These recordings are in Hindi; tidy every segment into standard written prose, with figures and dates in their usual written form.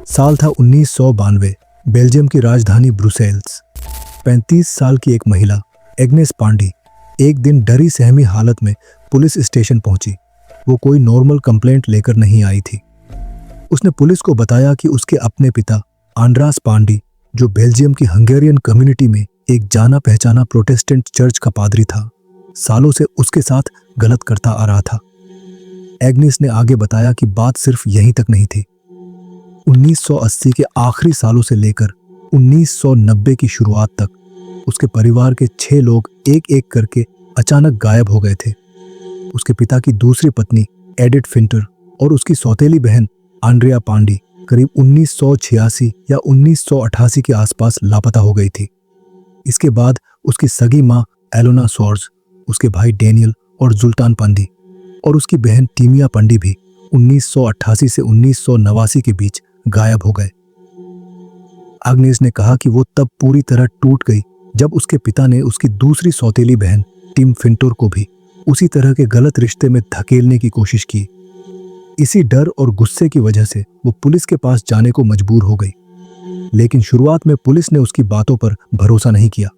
साल था 1992। बेल्जियम की राजधानी ब्रुसेल्स। 35 साल की एक महिला एग्नेस पांडी एक दिन डरी सहमी हालत में पुलिस स्टेशन पहुंची। वो कोई नॉर्मल कंप्लेंट लेकर नहीं आई थी। उसने पुलिस को बताया कि उसके अपने पिता आंद्रास पांडी, जो बेल्जियम की हंगेरियन कम्युनिटी में एक जाना पहचाना प्रोटेस्टेंट चर्च का पादरी था, सालों से उसके साथ गलत करता आ रहा था। एग्नेस ने आगे बताया कि बात सिर्फ यहीं तक नहीं थी। 1980 के आखिरी सालों से लेकर 1990 की शुरुआत तक उसके परिवार के 6 लोग एक एक करके अचानक गायब हो गए थे। उसके पिता की दूसरी पत्नी एडिथ फिंटर और उसकी सौतेली बहन आंड्रिया पांडी करीब 1986 या 1988 के आसपास लापता हो गई थी। इसके बाद उसकी सगी माँ एलोना सोर्स, उसके भाई डेनियल और जुल्तान पांडी और उसकी बहन टीमिया पांडी भी 1988 से 1989 के बीच गायब हो गए। आग्नेस ने कहा कि वो तब पूरी तरह टूट गई जब उसके पिता ने उसकी दूसरी सौतेली बहन टिम फिंटोर को भी उसी तरह के गलत रिश्ते में धकेलने की कोशिश की। इसी डर और गुस्से की वजह से वो पुलिस के पास जाने को मजबूर हो गई। लेकिन शुरुआत में पुलिस ने उसकी बातों पर भरोसा नहीं किया।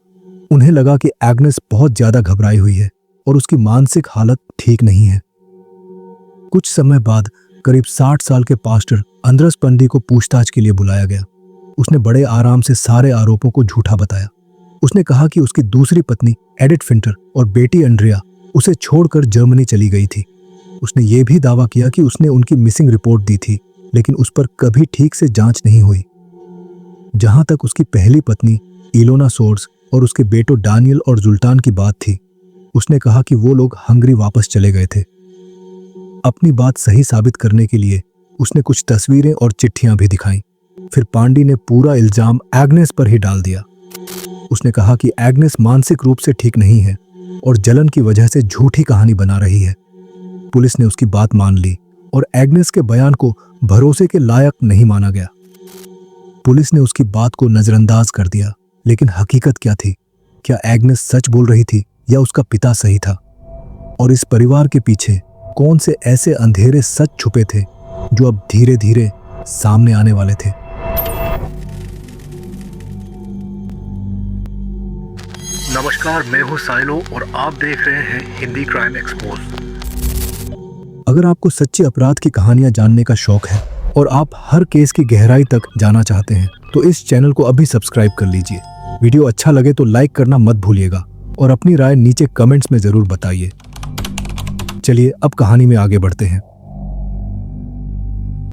उन्हें लगा कि एग्नेस बहुत ज्यादा घबराई हुई है और उसकी मानसिक हालत ठीक नहीं है। कुछ समय बाद करीब 60 साल के पास्टर आंद्रास पांडी को पूछताछ के लिए बुलाया गया। उसने बड़े आराम से सारे आरोपों को झूठा बताया। उसने कहा कि उसकी दूसरी पत्नी एडिथ फिंटर और बेटी एंड्रिया उसे छोड़कर जर्मनी चली गई थी। उसने ये भी दावा किया कि उसने उनकी मिसिंग रिपोर्ट दी थी, लेकिन उस पर कभी ठीक से जांच नहीं हुई। जहां तक उसकी पहली पत्नी इलोना सोर्स और उसके बेटों डानियल और जुल्तान की बात थी, उसने कहा कि वो लोग हंगरी वापस चले गए थे। अपनी बात सही साबित करने के लिए उसने कुछ तस्वीरें और चिट्ठियां भी दिखाईं। फिर पांडी ने पूरा इल्जाम एग्नेस पर ही डाल दिया। उसने कहा कि एग्नेस मानसिक रूप से ठीक नहीं है और जलन की वजह से झूठी कहानी बना रही है। पुलिस ने उसकी बात मान ली और एग्नेस के बयान को भरोसे के लायक नहीं माना गया। पुलिस ने उसकी बात को नजरअंदाज कर दिया, लेकिन हकीकत क्या थी? क्या एग्नेस सच बोल रही थी या उसका पिता सही था? और इस परिवार के पीछे कौन से ऐसे अंधेरे सच छुपे थे जो अब धीरे धीरे सामने आने वाले थे? नमस्कार, मैं हूं साइलो और आप देख रहे हैं हिंदी क्राइम एक्सपोज। अगर आपको सच्चे अपराध की कहानियां जानने का शौक है और आप हर केस की गहराई तक जाना चाहते हैं, तो इस चैनल को अभी सब्सक्राइब कर लीजिए। वीडियो अच्छा लगे तो लाइक करना मत भूलिएगा और अपनी राय नीचे कमेंट्स में जरूर बताइए। चलिए अब कहानी में आगे बढ़ते हैं।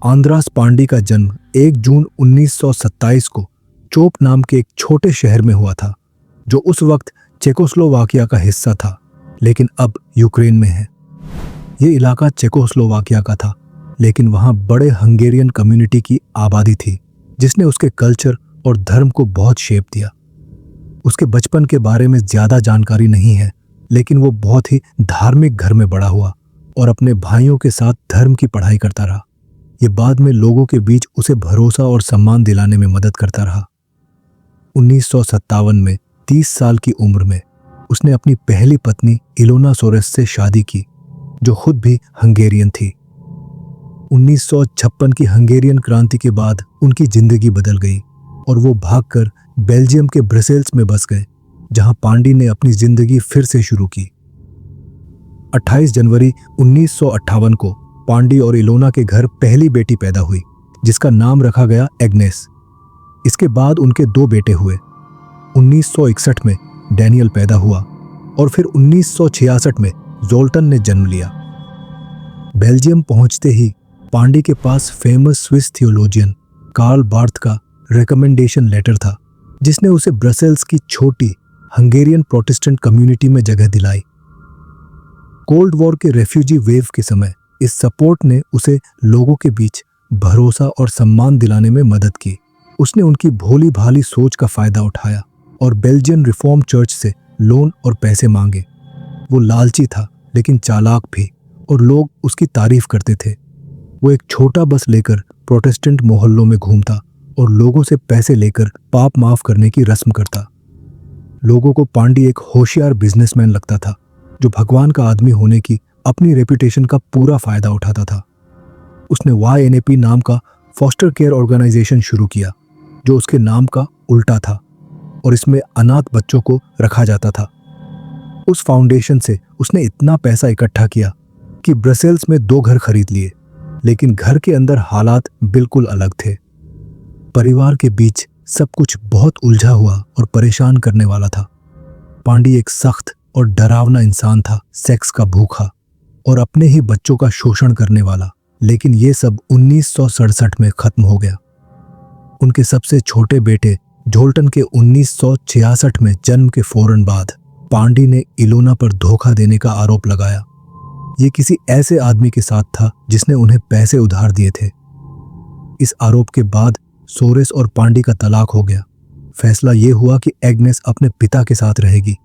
आंद्रास पांडी का जन्म 1 जून 1927 को चोप नाम के एक छोटे शहर में हुआ था, जो उस वक्त चेकोस्लोवाकिया का हिस्सा था, लेकिन अब यूक्रेन में है। ये इलाका चेकोस्लोवाकिया का था, लेकिन वहां बड़े हंगेरियन कम्युनिटी की आबादी थी, जिसने उसके कल्चर और धर्म को बहुत शेप दिया। उसके बचपन के बारे में ज्यादा जानकारी नहीं है, लेकिन वो बहुत ही धार्मिक घर में बड़ा हुआ और अपने भाइयों के साथ धर्म की पढ़ाई करता रहा। ये बाद में लोगों के बीच उसे भरोसा और सम्मान दिलाने में मदद करता रहा। 1957 में 30 साल की उम्र में उसने अपनी पहली पत्नी इलोना सोरेस से शादी की, जो खुद भी हंगेरियन थी। 1956 की हंगेरियन क्रांति के बाद उनकी जिंदगी बदल गई और वो भागकर बेल्जियम के ब्रसेल्स में बस गए, जहां पांडी ने अपनी जिंदगी फिर से शुरू की। 28 जनवरी 1958 को पांडी और इलोना के घर पहली बेटी पैदा हुई, जिसका नाम रखा गया एग्नेस। इसके बाद उनके 2 बेटे हुए। 1961 में डेनियल पैदा हुआ और फिर 1966 में जोल्टन ने जन्म लिया। बेल्जियम पहुंचते ही पांडी के पास famous Swiss theologian Karl Barth का रिकमेंडेशन लेटर था, जिसने उसे ब्रसेल्स की छोटी हंगेरियन प्रोटेस्टेंट कम्युनिटी में जगह दिलाई। कोल्ड वॉर के रेफ्यूजी वेव के समय इस सपोर्ट ने उसे लोगों के बीच भरोसा और सम्मान दिलाने में मदद की। उसने उनकी भोली भाली सोच का फायदा उठाया और बेल्जियन रिफॉर्म चर्च से लोन और पैसे मांगे। वो लालची था, लेकिन चालाक भी, और लोग उसकी तारीफ करते थे। वो एक छोटा बस लेकर प्रोटेस्टेंट मोहल्लों में घूमता और लोगों से पैसे लेकर पाप माफ करने की रस्म करता। लोगों को पांडी एक होशियार बिजनेसमैन लगता था, जो भगवान का आदमी होने की अपनी रेपुटेशन का पूरा फायदा उठाता था। उसने YNAP नाम का फॉस्टर केयर ऑर्गेनाइजेशन शुरू किया जो उसके नाम का उल्टा था और इसमें अनाथ बच्चों को रखा जाता था। उस फाउंडेशन से उसने इतना पैसा इकट्ठा किया कि ब्रसेल्स में 2 घर खरीद लिए, लेकिन घर के अंदर हालात बिल्कुल अलग थे। परिवार के बीच सब कुछ बहुत उलझा हुआ और परेशान करने वाला था। पांडी एक सख्त और डरावना इंसान था, सेक्स का भूखा और अपने ही बच्चों का शोषण करने वाला। लेकिन ये सब 1967 में खत्म हो गया। उनके सबसे छोटे बेटे झोल्टन के 1966 में जन्म के फौरन बाद पांडी ने इलोना पर धोखा देने का आरोप लगाया। ये किसी ऐसे आदमी के साथ था जिसने उन्हें पैसे उधार दिए थे। इस आरोप के बाद सोरेस और पांडी का तलाक हो गया। फैसला ये हुआ कि एग्नेस अपने पिता के साथ रहेगी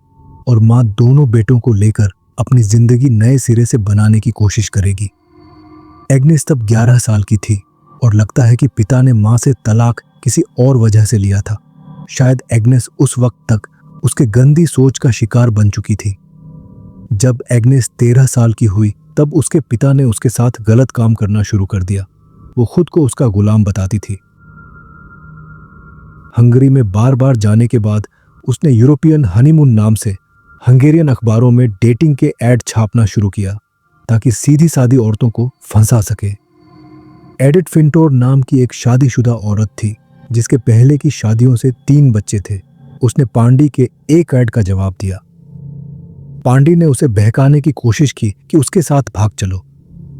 और मां दोनों बेटों को लेकर अपनी जिंदगी नए सिरे से बनाने की कोशिश करेगी। एग्नेस तब 11 साल की थी और लगता है कि पिता ने मां से तलाक किसी और वजह से लिया था। शायद एग्नेस उस वक्त तक उसके गंदी सोच का शिकार बन चुकी थी। जब एग्नेस 13 साल की हुई तब उसके पिता ने उसके साथ गलत काम करना शुरू कर दिया। वो खुद को उसका गुलाम बताती थी। हंगरी में बार बार जाने के बाद उसने यूरोपियन हनीमून नाम से हंगेरियन अखबारों में डेटिंग के ऐड छापना शुरू किया ताकि सीधी सादी औरतों को फंसा सके। एडिथ फिंटोर नाम की एक शादीशुदा औरत थी जिसके पहले की शादियों से 3 बच्चे थे। उसने पांडी के एक ऐड का जवाब दिया। पांडी ने उसे बहकाने की कोशिश की कि उसके साथ भाग चलो,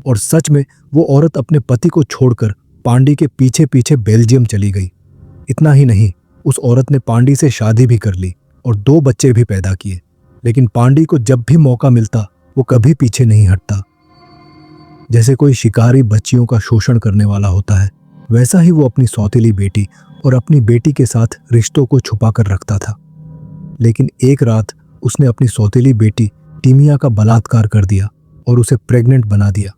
और सच में वो औरत अपने पति को छोड़कर पांडी के पीछे पीछे बेल्जियम चली गई। इतना ही नहीं, उस औरत ने पांडी से शादी भी कर ली और 2 बच्चे भी पैदा किए। लेकिन पांडी को जब भी मौका मिलता वो कभी पीछे नहीं हटता। जैसे कोई शिकारी बच्चियों का शोषण करने वाला होता है, वैसा ही वो अपनी सौतेली बेटी और अपनी बेटी के साथ रिश्तों को छुपा कर रखता था। लेकिन एक रात उसने अपनी सौतेली बेटी टिमिया का बलात्कार कर दिया और उसे प्रेग्नेंट बना दिया।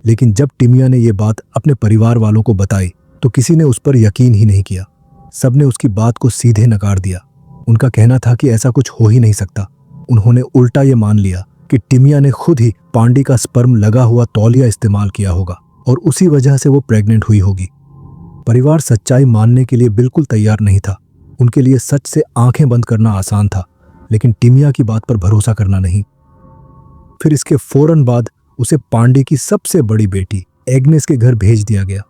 लेकिन जब टिमिया ने यह बात अपने परिवार वालों को बताई तो किसी ने उस पर यकीन ही नहीं किया। सबने उसकी बात को सीधे नकार दिया। उनका कहना था कि ऐसा कुछ हो ही नहीं सकता। उन्होंने उल्टा ये मान लिया कि टिमिया ने खुद ही पांडी का स्पर्म लगा हुआ तौलिया इस्तेमाल किया होगा और उसी वजह से वो प्रेग्नेंट हुई होगी। परिवार सच्चाई मानने के लिए बिल्कुल तैयार नहीं था। उनके लिए सच से आंखें बंद करना आसान था, लेकिन टिमिया की बात पर भरोसा करना नहीं। फिर इसके फौरन बाद उसे पांडी की सबसे बड़ी बेटी एग्नेस के घर भेज दिया गया।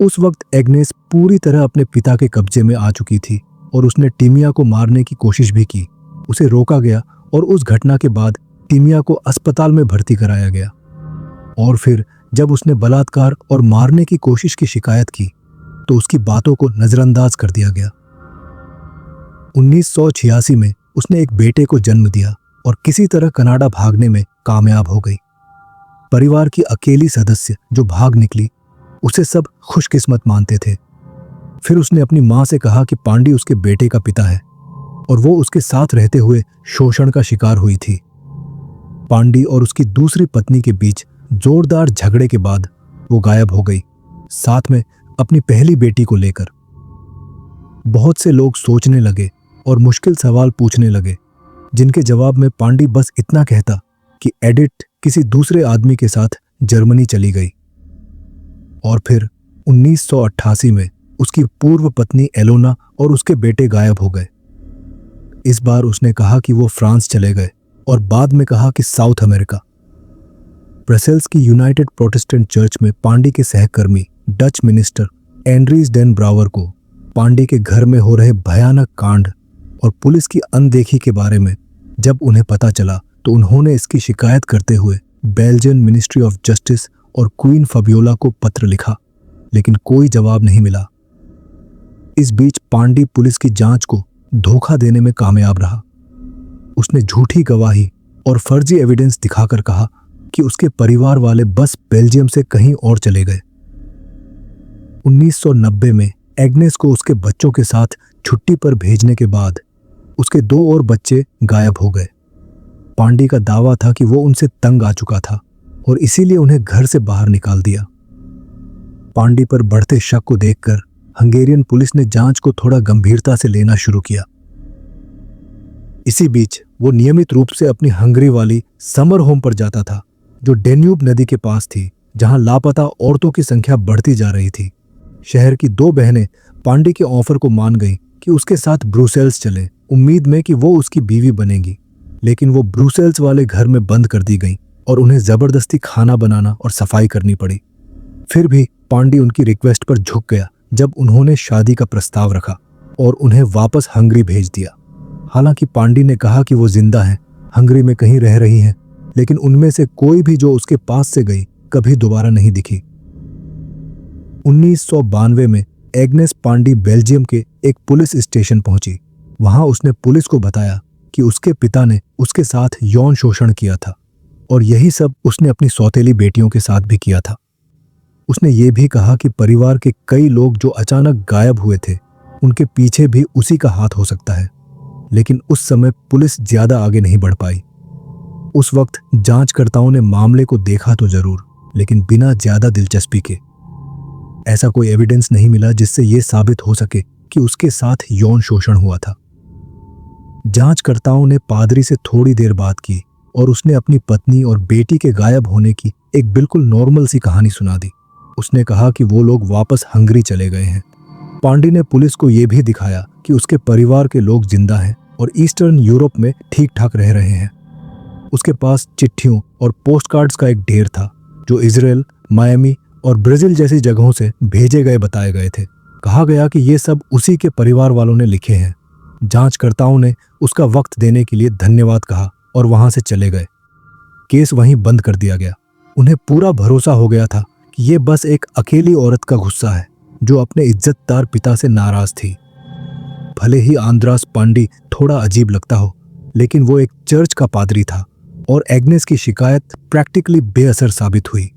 उस वक्त एग्नेस पूरी तरह अपने पिता के कब्जे में आ चुकी थी और उसने टिमिया को मारने की कोशिश भी की। उसे रोका गया और उस घटना के बाद टिमिया को अस्पताल में भर्ती कराया गया। और फिर जब उसने बलात्कार और मारने की कोशिश की शिकायत की तो उसकी बातों को नजरअंदाज कर दिया गया। 1986 में उसने एक बेटे को जन्म दिया और किसी तरह कनाडा भागने में कामयाब हो गई। परिवार की अकेली सदस्य जो भाग निकली, उसे सब खुशकिस्मत मानते थे। फिर उसने अपनी मां से कहा कि पांडी उसके बेटे का पिता है और वो उसके साथ रहते हुए शोषण का शिकार हुई थी। पांडी और उसकी दूसरी पत्नी के बीच जोरदार झगड़े के बाद वो गायब हो गई, साथ में अपनी पहली बेटी को लेकर। बहुत से लोग सोचने लगे और मुश्किल सवाल पूछने लगे, जिनके जवाब में पांडी बस इतना कहता कि एडिथ किसी दूसरे आदमी के साथ जर्मनी चली गई। और फिर 1988 में उसकी पूर्व पत्नी एलोना और उसके बेटे गायब हो गए। इस बार उसने कहा कि वो फ्रांस चले गए और बाद में कहा कि साउथ अमेरिका। ब्रसेल्स की यूनाइटेड प्रोटेस्टेंट चर्च में पांडी के सहकर्मी Dutch minister Andries den Brouwer को पांडी के घर में हो रहे भयानक कांड और पुलिस की अनदेखी के बारे में जब उन्हें पता चला तो उन्होंने इसकी शिकायत करते हुए बेल्जियन मिनिस्ट्री ऑफ जस्टिस और क्वीन फबियोला को पत्र लिखा, लेकिन कोई जवाब नहीं मिला। इस बीच पांडी पुलिस की जांच को धोखा देने में कामयाब रहा। उसने झूठी गवाही और फर्जी एविडेंस दिखाकर कहा कि उसके परिवार वाले बस बेल्जियम से कहीं और चले गए। 1990 में एग्नेस को उसके बच्चों के साथ छुट्टी पर भेजने के बाद उसके 2 और बच्चे गायब हो गए। पांडी का दावा था कि वो उनसे तंग आ चुका था और इसीलिए उन्हें घर से बाहर निकाल दिया। पांडी पर बढ़ते शक को देखकर हंगेरियन पुलिस ने जांच को थोड़ा गंभीरता से लेना शुरू किया। इसी बीच वो नियमित रूप से अपनी हंगरी वाली समर होम पर जाता था, जो डेन्यूब नदी के पास थी, जहां लापता औरतों की संख्या बढ़ती जा रही थी। शहर की 2 बहनें पांडे के ऑफर को मान गईं कि उसके साथ ब्रुसेल्स चले, उम्मीद में कि वो उसकी बीवी बनेगी। लेकिन वो ब्रुसेल्स वाले घर में बंद कर दी गईं और उन्हें जबरदस्ती खाना बनाना और सफाई करनी पड़ी। फिर भी पांडे उनकी रिक्वेस्ट पर झुक गया जब उन्होंने शादी का प्रस्ताव रखा और उन्हें वापस हंगरी भेज दिया। हालांकि पांडे ने कहा कि वो जिंदा हैं, हंगरी में कहीं रह रही हैं, लेकिन उनमें से कोई भी जो उसके पास से गई कभी दोबारा नहीं दिखी। 1992 में एग्नेस पांडे बेल्जियम के एक पुलिस स्टेशन पहुंची। वहां उसने पुलिस को बताया कि उसके पिता ने उसके साथ यौन शोषण किया था और यही सब उसने अपनी सौतेली बेटियों के साथ भी किया था। उसने ये भी कहा कि परिवार के कई लोग जो अचानक गायब हुए थे, उनके पीछे भी उसी का हाथ हो सकता है। लेकिन उस समय पुलिस ज्यादा आगे नहीं बढ़ पाई। उस वक्त जांचकर्ताओं ने मामले को देखा तो जरूर, लेकिन बिना ज्यादा दिलचस्पी के। ऐसा कोई एविडेंस नहीं मिला जिससे यह साबित हो सके कि उसके साथ यौन शोषण हुआ था। जांचकर्ताओं ने पादरी से थोड़ी देर बात की और उसने अपनी पत्नी और बेटी के गायब होने की एक बिल्कुल नॉर्मल सी कहानी सुना दी। उसने कहा कि वो लोग वापस हंगरी चले गए हैं। पांडे ने पुलिस को यह भी दिखाया कि उसके परिवार के लोग जिंदा हैं और ईस्टर्न यूरोप में ठीक ठाक रह रहे हैं। उसके पास चिट्ठियों और पोस्टकार्ड्स का एक ढेर था जो इजराइल, मायामी और ब्राजील जैसी जगहों से भेजे गए बताए गए थे। कहा गया कि ये सब उसी के परिवार वालों ने लिखे हैं। जांचकर्ताओं ने उसका वक्त देने के लिए धन्यवाद कहा और वहां से चले गए। केस वहीं बंद कर दिया गया। उन्हें पूरा भरोसा हो गया था कि ये बस एक अकेली औरत का गुस्सा है जो अपने इज्जतदार पिता से नाराज थी। भले ही आंद्रास पांडे थोड़ा अजीब लगता हो, लेकिन वो एक चर्च का पादरी था और एग्नेस की शिकायत प्रैक्टिकली बेअसर साबित हुई।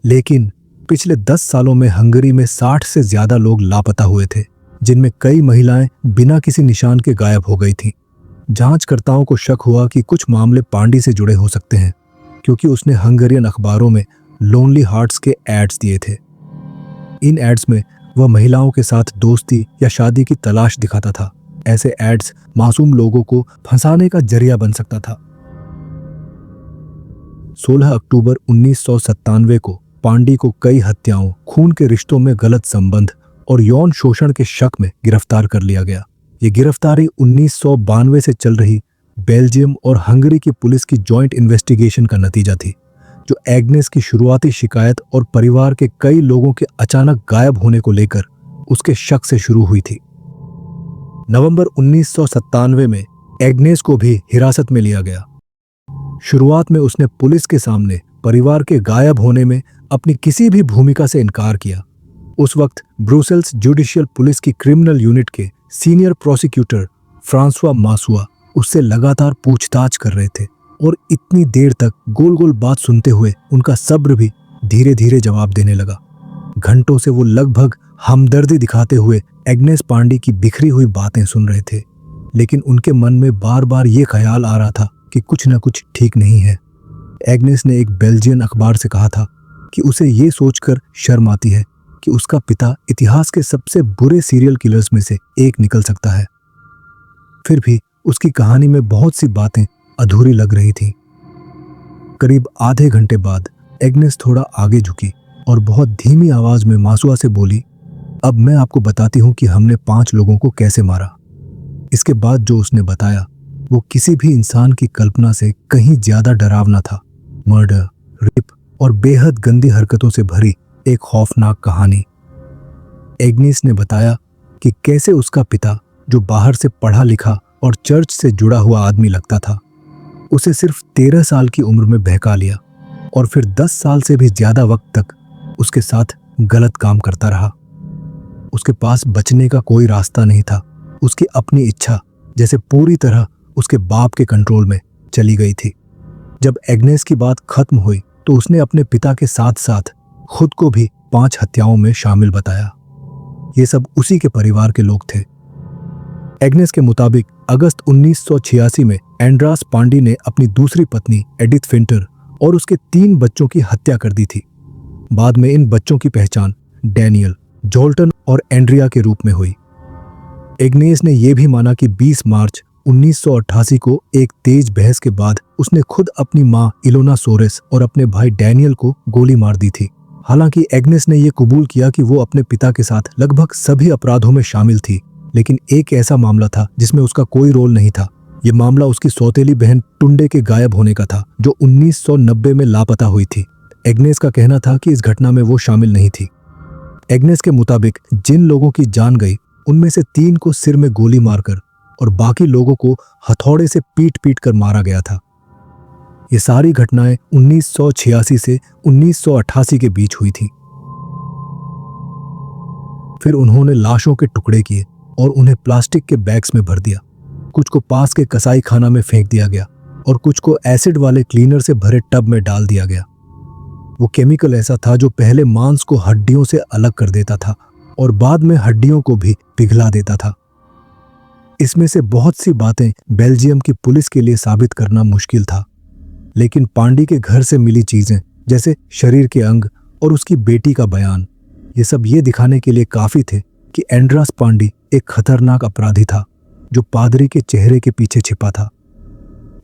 लेकिन पिछले 10 सालों में हंगरी में 60 से ज्यादा लोग लापता हुए थे, जिनमें कई महिलाएं बिना किसी निशान के गायब हो गई थीं। जांचकर्ताओं को शक हुआ कि कुछ मामले पांडे से जुड़े हो सकते हैं, क्योंकि उसने हंगेरियन अखबारों में लोनली हार्ट्स के एड्स दिए थे। इन एड्स में वह महिलाओं के साथ दोस्ती या शादी की तलाश दिखाता था। ऐसे एड्स मासूम लोगों को फंसाने का जरिया बन सकता था। 16 अक्टूबर 1997 को पांडे को कई हत्याओं, खून के रिश्तों में गलत संबंध और यौन शोषण के शक में गिरफ्तार कर लिया गया। ये गिरफ्तारी 1992 से चल रही बेल्जियम और हंगरी की पुलिस की जॉइंट इन्वेस्टिगेशन का नतीजा थी, जो एग्नेस की शुरुआती शिकायत और परिवार के कई लोगों के अचानक गायब होने को लेकर उसके शक से शुरू हुई थी। नवंबर 1997 में एग्नेस को भी हिरासत में लिया गया। शुरुआत में उसने पुलिस के सामने परिवार के गायब होने में अपनी किसी भी भूमिका से इनकार किया। उस वक्त ब्रुसेल्स जुडिशियल पुलिस की क्रिमिनल यूनिट के सीनियर प्रोसिक्यूटर फ्रांसवा मासुआ उससे लगातार पूछताछ कर रहे थे और इतनी देर तक गोल गोल बात सुनते हुए उनका सब्र भी धीरे धीरे जवाब देने लगा। घंटों से वो लगभग हमदर्दी दिखाते हुए एग्नेस पांडे की बिखरी हुई बातें सुन रहे थे, लेकिन उनके मन में बार बार ये ख्याल आ रहा था कि कुछ न कुछ ठीक नहीं है। एग्नेस ने एक बेल्जियन अखबार से कहा था कि उसे ये सोचकर शर्म आती है कि उसका पिता इतिहास के सबसे बुरे सीरियल किलर्स में से एक निकल सकता है। फिर भी उसकी कहानी में बहुत सी बातें अधूरी लग रही थी। करीब आधे घंटे बाद एग्नेस थोड़ा आगे झुकी और बहुत धीमी आवाज में मासुआ से बोली, अब मैं आपको बताती हूं कि हमने 5 लोगों को कैसे मारा। इसके बाद जो उसने बताया वो किसी भी इंसान की कल्पना से कहीं ज्यादा डरावना था। मर्डर, रेप और बेहद गंदी हरकतों से भरी एक खौफनाक कहानी। एग्नेस ने बताया कि कैसे उसका पिता, जो बाहर से पढ़ा लिखा और चर्च से जुड़ा हुआ आदमी लगता था, उसे सिर्फ 13 साल की उम्र में बहका लिया और फिर 10 साल से भी ज्यादा वक्त तक उसके साथ गलत काम करता रहा। उसके पास बचने का कोई रास्ता नहीं था। उसकी अपनी इच्छा जैसे पूरी तरह उसके बाप के कंट्रोल में चली गई थी। जब एग्नेस की बात खत्म हुई तो उसने अपने पिता के साथ साथ खुद को भी 5 हत्याओं में शामिल बताया। ये सब उसी के परिवार के लोग थे। एग्नेस के मुताबिक अगस्त 1986 में एंड्रास पांडे ने अपनी दूसरी पत्नी एडिथ फिंटर और उसके 3 बच्चों की हत्या कर दी थी। बाद में इन बच्चों की पहचान डैनियल, जोल्टन और एंड्रिया के रूप में हुई। एग्नेस ने यह भी माना कि 20 मार्च 1988 को एक तेज बहस के बाद उसने खुद अपनी मां इलोना सोरेस और अपने भाई डैनियल को गोली मार दी थी। हालांकि एग्नेस ने यह कबूल किया कि वो अपने पिता के साथ लगभग सभी अपराधों में शामिल थी, लेकिन एक ऐसा मामला था जिसमें उसका कोई रोल नहीं था। यह मामला उसकी सौतेली बहन टुंडे के गायब होने का था, जो 1990 में लापता हुई थी। एग्नेस का कहना था कि इस घटना में वो शामिल नहीं थी। एग्नेस के मुताबिक जिन लोगों की जान गई उनमें से 3 को सिर में गोली मारकर और बाकी लोगों को हथौड़े से पीट पीट कर मारा गया था। ये सारी घटनाएं 1986 से 1988 के बीच हुई थी। फिर उन्होंने लाशों के टुकड़े किए और उन्हें प्लास्टिक के बैग्स में भर दिया। कुछ को पास के कसाई खाना में फेंक दिया गया और कुछ को एसिड वाले क्लीनर से भरे टब में डाल दिया गया। वो केमिकल ऐसा था जो पहले मांस को हड्डियों से अलग कर देता था और बाद में हड्डियों को भी पिघला देता था। इसमें से बहुत सी बातें बेल्जियम की पुलिस के लिए साबित करना मुश्किल था, लेकिन पांडी के घर से मिली चीजें जैसे शरीर के अंग और उसकी बेटी का बयान, ये सब ये दिखाने के लिए काफी थे कि एंड्रास पांडी एक खतरनाक अपराधी था जो पादरी के चेहरे के पीछे छिपा था।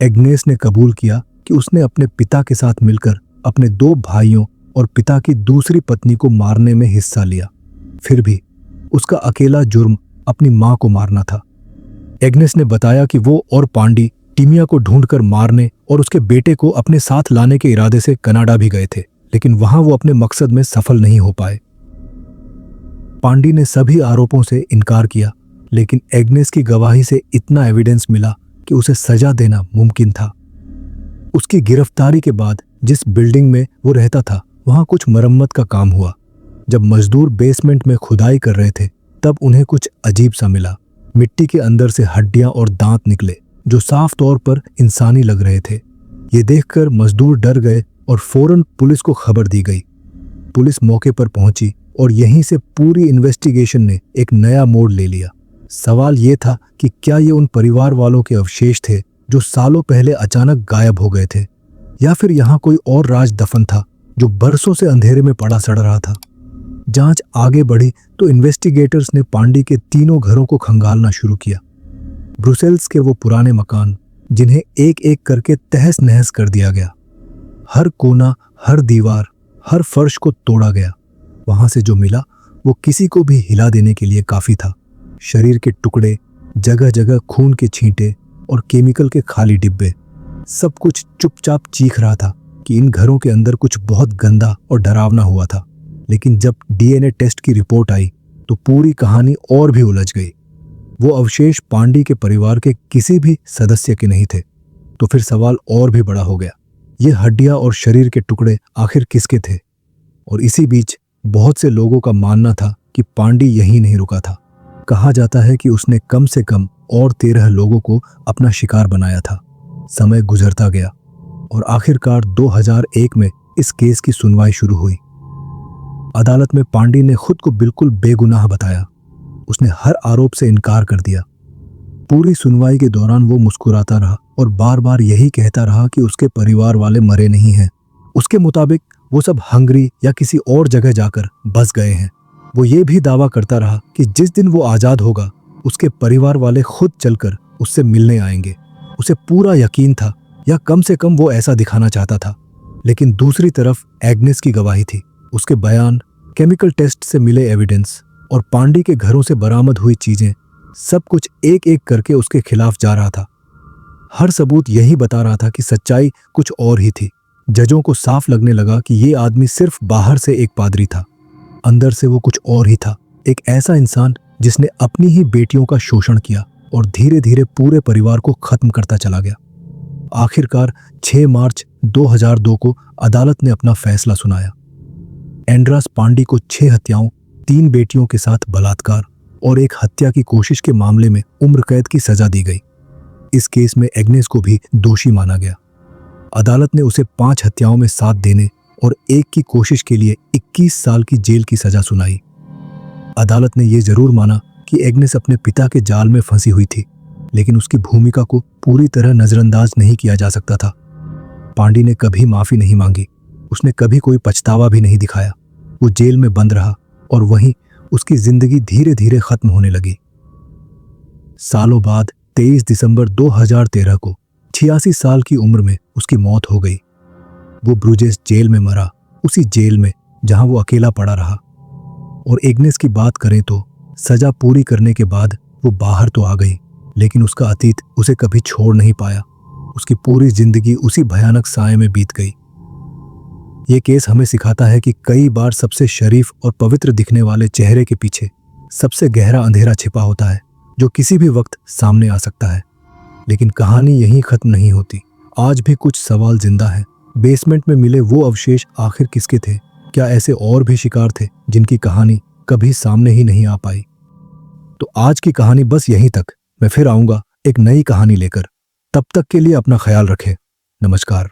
एग्नेस ने कबूल किया कि उसने अपने पिता के साथ मिलकर अपने 2 भाइयों और पिता की दूसरी पत्नी को मारने में हिस्सा लिया। फिर भी उसका अकेला जुर्म अपनी मां को मारना था। एग्नेस ने बताया कि वो और पांडी टीमिया को ढूंढकर मारने और उसके बेटे को अपने साथ लाने के इरादे से कनाडा भी गए थे, लेकिन वहां वो अपने मकसद में सफल नहीं हो पाए। पांडी ने सभी आरोपों से इनकार किया, लेकिन एग्नेस की गवाही से इतना एविडेंस मिला कि उसे सजा देना मुमकिन था। उसकी गिरफ्तारी के बाद जिस बिल्डिंग में वो रहता था वहां कुछ मरम्मत का काम हुआ। जब मजदूर बेसमेंट में खुदाई कर रहे थे तब उन्हें कुछ अजीब सा मिला। मिट्टी के अंदर से हड्डियां और दांत निकले जो साफ तौर पर इंसानी लग रहे थे। ये देखकर मजदूर डर गए और फौरन पुलिस को खबर दी गई। पुलिस मौके पर पहुंची और यहीं से पूरी इन्वेस्टिगेशन ने एक नया मोड़ ले लिया। सवाल ये था कि क्या ये उन परिवार वालों के अवशेष थे जो सालों पहले अचानक गायब हो गए थे, या फिर यहाँ कोई और राज दफन था जो बरसों से अंधेरे में पड़ा सड़ रहा था। जांच आगे बढ़ी तो इन्वेस्टिगेटर्स ने पांडी के 3 घरों को खंगालना शुरू किया। ब्रुसेल्स के वो पुराने मकान जिन्हें एक एक करके तहस नहस कर दिया गया। हर कोना, हर दीवार, हर फर्श को तोड़ा गया। वहां से जो मिला वो किसी को भी हिला देने के लिए काफी था। शरीर के टुकड़े, जगह जगह खून के छींटे और केमिकल के खाली डिब्बे। सब कुछ चुपचाप चीख रहा था कि इन घरों के अंदर कुछ बहुत गंदा और डरावना हुआ था। लेकिन जब डीएनए टेस्ट की रिपोर्ट आई तो पूरी कहानी और भी उलझ गई। वो अवशेष पांडी के परिवार के किसी भी सदस्य के नहीं थे। तो फिर सवाल और भी बड़ा हो गया, ये हड्डियां और शरीर के टुकड़े आखिर किसके थे? और इसी बीच बहुत से लोगों का मानना था कि पांडी यहीं नहीं रुका था। कहा जाता है कि उसने कम से कम और 13 लोगों को अपना शिकार बनाया था। समय गुजरता गया और आखिरकार 2001 में इस केस की सुनवाई शुरू हुई। अदालत में पांडी ने खुद को बिल्कुल बेगुनाह बताया। उसने हर आरोप से इनकार कर दिया। पूरी सुनवाई के दौरान वो मुस्कुराता रहा और बार बार यही कहता रहा कि उसके परिवार वाले मरे नहीं हैं। उसके मुताबिक वो सब हंगरी या किसी और जगह जाकर बस गए हैं। वो ये भी दावा करता रहा कि जिस दिन वो आज़ाद होगा उसके परिवार वाले खुद चलकर उससे मिलने आएंगे। उसे पूरा यकीन था, या कम से कम वो ऐसा दिखाना चाहता था। लेकिन दूसरी तरफ एग्नेस की गवाही थी, उसके बयान, केमिकल टेस्ट से मिले एविडेंस और पांडी के घरों से बरामद हुई चीजें, सब कुछ एक एक करके उसके खिलाफ जा रहा था। हर सबूत यही बता रहा था कि सच्चाई कुछ और ही थी। जजों को साफ लगने लगा कि ये आदमी सिर्फ बाहर से एक पादरी था, अंदर से वो कुछ और ही था। एक ऐसा इंसान जिसने अपनी ही बेटियों का शोषण किया और धीरे धीरे पूरे परिवार को खत्म करता चला गया। आखिरकार 6 मार्च 2002 को अदालत ने अपना फैसला सुनाया। एंड्रास पांडी को 6 हत्याओं, 3 बेटियों के साथ बलात्कार और एक हत्या की कोशिश के मामले में उम्र कैद की सजा दी गई। इस केस में एग्नेस को भी दोषी माना गया। अदालत ने उसे 5 हत्याओं में साथ देने और एक की कोशिश के लिए 21 साल की जेल की सजा सुनाई। अदालत ने यह जरूर माना कि एग्नेस अपने पिता के जाल में फंसी हुई थी, लेकिन उसकी भूमिका को पूरी तरह नजरअंदाज नहीं किया जा सकता था। पांडी ने कभी माफी नहीं मांगी, उसने कभी कोई पछतावा भी नहीं दिखाया। वो जेल में बंद रहा और वहीं उसकी जिंदगी धीरे धीरे खत्म होने लगी। सालों बाद 23 दिसंबर 2013 को 86 साल की उम्र में उसकी मौत हो गई। वो ब्रुजेस जेल में मरा, उसी जेल में जहां वो अकेला पड़ा रहा। और एग्नेस की बात करें तो सजा पूरी करने के बाद वो बाहर तो आ गई, लेकिन उसका अतीत उसे कभी छोड़ नहीं पाया। उसकी पूरी जिंदगी उसी भयानक साए में बीत गई। ये केस हमें सिखाता है कि कई बार सबसे शरीफ और पवित्र दिखने वाले चेहरे के पीछे सबसे गहरा अंधेरा छिपा होता है, जो किसी भी वक्त सामने आ सकता है। लेकिन कहानी यहीं खत्म नहीं होती। आज भी कुछ सवाल जिंदा हैं। बेसमेंट में मिले वो अवशेष आखिर किसके थे? क्या ऐसे और भी शिकार थे जिनकी कहानी कभी सामने ही नहीं आ पाई? तो आज की कहानी बस यहीं तक। मैं फिर आऊंगा एक नई कहानी लेकर। तब तक के लिए अपना ख्याल रखें। नमस्कार।